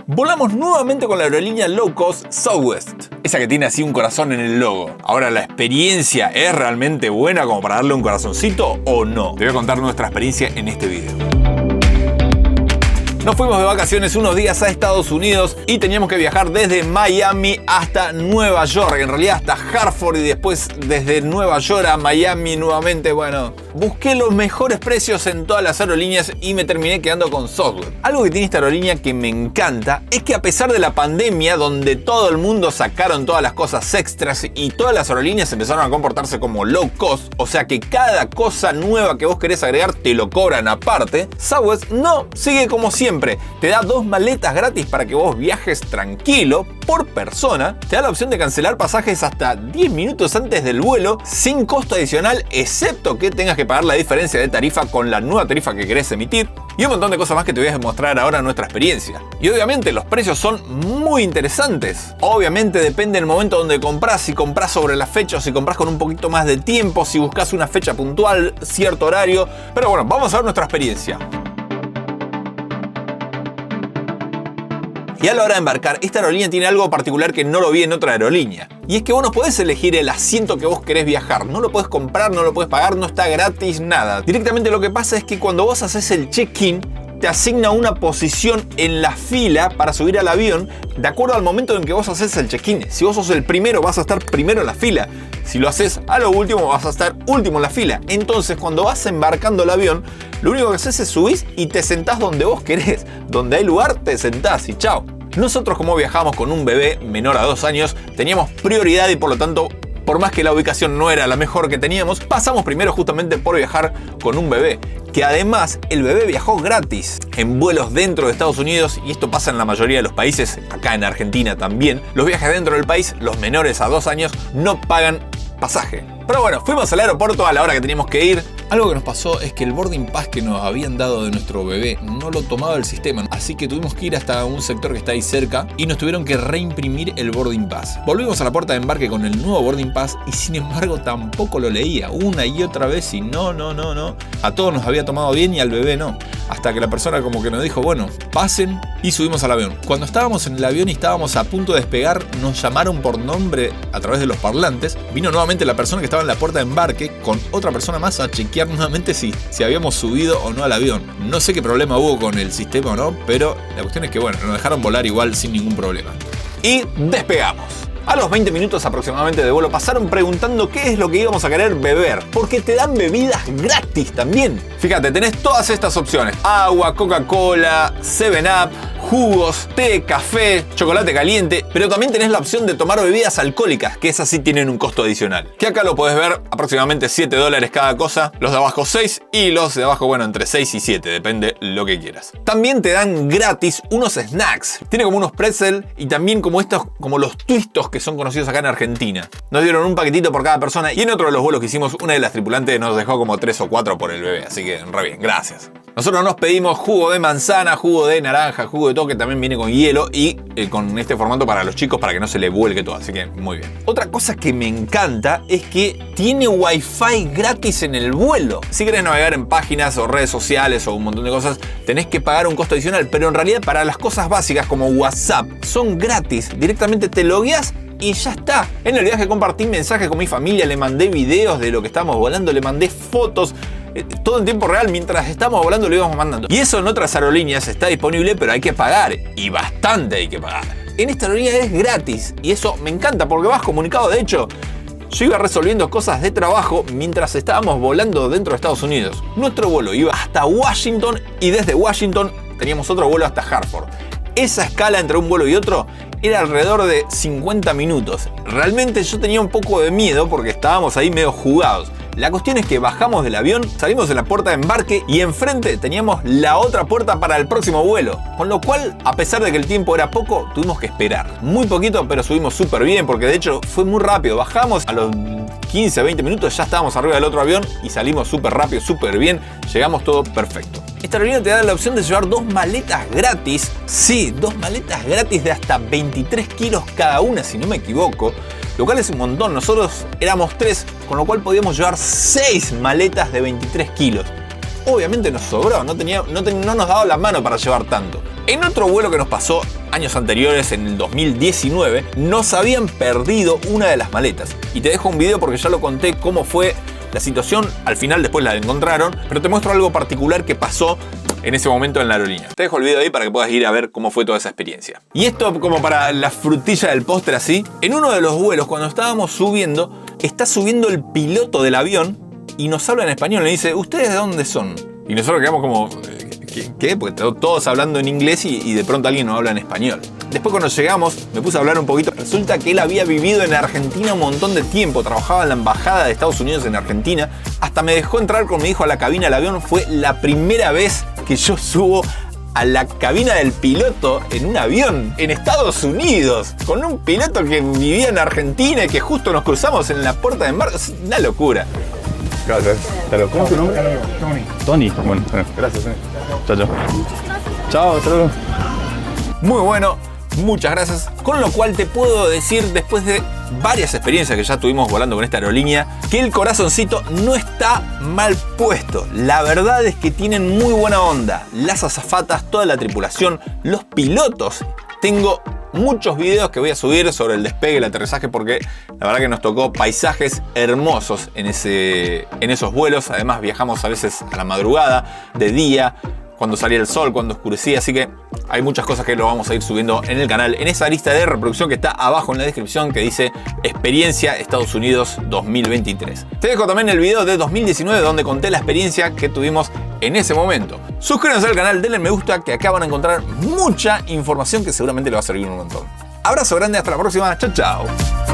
Volamos nuevamente con la aerolínea low cost Southwest, esa que tiene así un corazón en el logo. Ahora, ¿la experiencia es realmente buena como para darle un corazoncito o no? Te voy a contar nuestra experiencia en este video. Nos fuimos de vacaciones unos días a Estados Unidos y teníamos que viajar desde Miami hasta Nueva York, en realidad hasta Hartford y después desde Nueva York a Miami nuevamente. Bueno, busqué los mejores precios en todas las aerolíneas y me terminé quedando con Southwest. Algo que tiene esta aerolínea que me encanta es que a pesar de la pandemia, donde todo el mundo sacaron todas las cosas extras y todas las aerolíneas empezaron a comportarse como low cost, o sea que cada cosa nueva que vos querés agregar te lo cobran aparte, Southwest no, sigue como siempre. Te da 2 maletas gratis para que vos viajes tranquilo por persona. Te da la opción de cancelar pasajes hasta 10 minutos antes del vuelo sin costo adicional, excepto que tengas que pagar la diferencia de tarifa con la nueva tarifa que querés emitir. Y un montón de cosas más que te voy a mostrar ahora en nuestra experiencia. Y obviamente los precios son muy interesantes. Obviamente depende del momento donde compras. Si compras sobre la fecha o si compras con un poquito más de tiempo. Si buscas una fecha puntual, cierto horario. Pero bueno, vamos a ver nuestra experiencia. Y a la hora de embarcar, esta aerolínea tiene algo particular que no lo vi en otra aerolínea. Y es que vos no podés elegir el asiento que vos querés viajar. No lo podés comprar, no lo podés pagar, no está gratis, nada. Directamente lo que pasa es que cuando vos haces el check-in, te asigna una posición en la fila para subir al avión de acuerdo al momento en que vos haces el check-in. Si vos sos el primero, vas a estar primero en la fila. Si lo haces a lo último, vas a estar último en la fila. Entonces, cuando vas embarcando el avión, lo único que haces es subís y te sentás donde vos querés. Donde hay lugar, te sentás y chao. Nosotros, como viajamos con un bebé menor a 2 años, teníamos prioridad y por lo tanto, por más que la ubicación no era la mejor que teníamos, pasamos primero justamente por viajar con un bebé. Que además el bebé viajó gratis en vuelos dentro de Estados Unidos, y esto pasa en la mayoría de los países, acá en Argentina también. Los viajes dentro del país, los menores a 2 años no pagan pasaje. Pero bueno, fuimos al aeropuerto a la hora que teníamos que ir. Algo que nos pasó es que el boarding pass que nos habían dado de nuestro bebé no lo tomaba el sistema, así que tuvimos que ir hasta un sector que está ahí cerca y nos tuvieron que reimprimir el boarding pass. Volvimos a la puerta de embarque con el nuevo boarding pass y sin embargo tampoco lo leía una y otra vez y no. A todos nos había tomado bien y al bebé no. Hasta que la persona como que nos dijo, bueno, pasen, y subimos al avión. Cuando estábamos en el avión y estábamos a punto de despegar, nos llamaron por nombre a través de los parlantes. Vino nuevamente la persona que estaba en la puerta de embarque con otra persona más a chequear nuevamente si habíamos subido o no al avión. No sé qué problema hubo con el sistema o no, pero la cuestión es que bueno, nos dejaron volar igual sin ningún problema. Y despegamos. A los 20 minutos aproximadamente de vuelo pasaron preguntando qué es lo que íbamos a querer beber, porque te dan bebidas gratis también. Fíjate, tenés todas estas opciones: agua, Coca-Cola, 7-Up, jugos, té, café, chocolate caliente, pero también tenés la opción de tomar bebidas alcohólicas, que esas sí tienen un costo adicional. Que acá lo podés ver, aproximadamente $7 cada cosa, los de abajo 6 y los de abajo, bueno, entre 6 y 7, depende lo que quieras. También te dan gratis unos snacks, tiene como unos pretzel y también como estos, como los twistos que son conocidos acá en Argentina. Nos dieron un paquetito por cada persona y en otro de los vuelos que hicimos, una de las tripulantes nos dejó como 3 o 4 por el bebé, así que re bien, gracias. Nosotros nos pedimos jugo de manzana, jugo de naranja, jugo de todo, que también viene con hielo y con este formato para los chicos para que no se le vuelque todo, así que muy bien. Otra cosa que me encanta es que tiene wifi gratis en el vuelo. Si querés navegar en páginas o redes sociales o un montón de cosas, tenés que pagar un costo adicional, pero en realidad para las cosas básicas como WhatsApp son gratis. Directamente te logueas y ya está. En el viaje compartí mensajes con mi familia, le mandé videos de lo que estábamos volando, le mandé fotos, todo en tiempo real. Mientras estábamos volando lo íbamos mandando. Y eso en otras aerolíneas está disponible, pero hay que pagar, y bastante hay que pagar. En esta aerolínea es gratis y eso me encanta porque vas comunicado. De hecho, yo iba resolviendo cosas de trabajo mientras estábamos volando dentro de Estados Unidos. Nuestro vuelo iba hasta Washington y desde Washington teníamos otro vuelo hasta Hartford. Esa escala entre un vuelo y otro era alrededor de 50 minutos. Realmente yo tenía un poco de miedo porque estábamos ahí medio jugados. La cuestión es que bajamos del avión, salimos de la puerta de embarque y enfrente teníamos la otra puerta para el próximo vuelo. Con lo cual, a pesar de que el tiempo era poco, tuvimos que esperar. Muy poquito, pero subimos súper bien porque de hecho fue muy rápido. Bajamos a los 15, 20 minutos, ya estábamos arriba del otro avión y salimos súper rápido, súper bien. Llegamos todo perfecto. Esta aerolínea te da la opción de llevar 2 maletas gratis. Sí, 2 maletas gratis de hasta 23 kilos cada una, si no me equivoco. Lo cual es un montón. Nosotros éramos 3, con lo cual podíamos llevar 6 maletas de 23 kilos. Obviamente nos sobró, no nos daba la mano para llevar tanto. En otro vuelo que nos pasó años anteriores, en el 2019, nos habían perdido una de las maletas. Y te dejo un video porque ya lo conté cómo fue la situación. Al final después la encontraron, pero te muestro algo particular que pasó en ese momento en la aerolínea. Te dejo el video ahí para que puedas ir a ver cómo fue toda esa experiencia. Y esto como para la frutilla del postre así. En uno de los vuelos, cuando estábamos subiendo, está subiendo el piloto del avión y nos habla en español. Le dice, ¿ustedes de dónde son? Y nosotros quedamos como, ¿qué? Porque todos hablando en inglés y de pronto alguien nos habla en español. Después cuando llegamos, me puse a hablar un poquito. Resulta que él había vivido en Argentina un montón de tiempo. Trabajaba en la embajada de Estados Unidos en Argentina. Hasta me dejó entrar con mi hijo a la cabina del avión. Fue la primera vez que yo subo a la cabina del piloto en un avión en Estados Unidos, con un piloto que vivía en Argentina y que justo nos cruzamos en la puerta de embarque. Es una locura. Gracias. ¿Cómo es tu nombre? Tony. Bueno, gracias. Chao, chao. Chao, hasta luego. Muy bueno, muchas gracias. Con lo cual te puedo decir, después de varias experiencias que ya tuvimos volando con esta aerolínea, que el corazoncito no está mal puesto. La verdad es que tienen muy buena onda. Las azafatas, toda la tripulación, los pilotos. Tengo muchos videos que voy a subir sobre el despegue, el aterrizaje, porque la verdad que nos tocó paisajes hermosos en esos vuelos. Además viajamos a veces a la madrugada, de día, cuando salía el sol, cuando oscurecía, así que hay muchas cosas que lo vamos a ir subiendo en el canal, en esa lista de reproducción que está abajo en la descripción, que dice Experiencia Estados Unidos 2023. Te dejo también el video de 2019 donde conté la experiencia que tuvimos en ese momento. Suscríbanse al canal, denle me gusta, que acá van a encontrar mucha información que seguramente les va a servir un montón. Abrazo grande, hasta la próxima, chao chao.